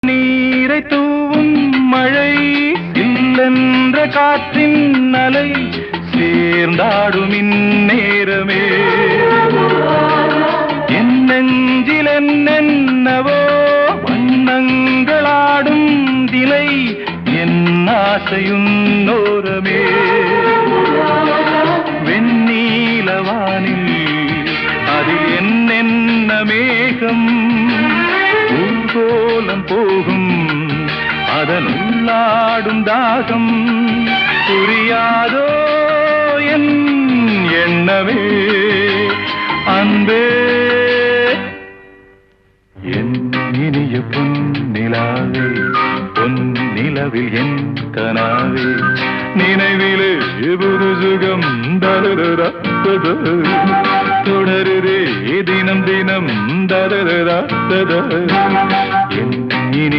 நீரை தூவும் மழை இல்லென்ற காற்றின் அலை சேர்ந்தாடும் இந்நேரமே என் நெஞ்சில் என்னென்னவோ வண்ணங்களாடும் திலை என் ஆசையும் நோரமே வெண்ணீலவானில் அதில் என்னென்ன மேகம் ஊர்கோலம் போகும் அதனுள்ளாடும் தாகம் புரியாதோ என் எண்ணமே அன்பே என் இனிய பொன்னிலாவே பொன்னிலவில் என் கனாவே நினைவிலே புது சுகம் தொடருதே தினம் தினம் என்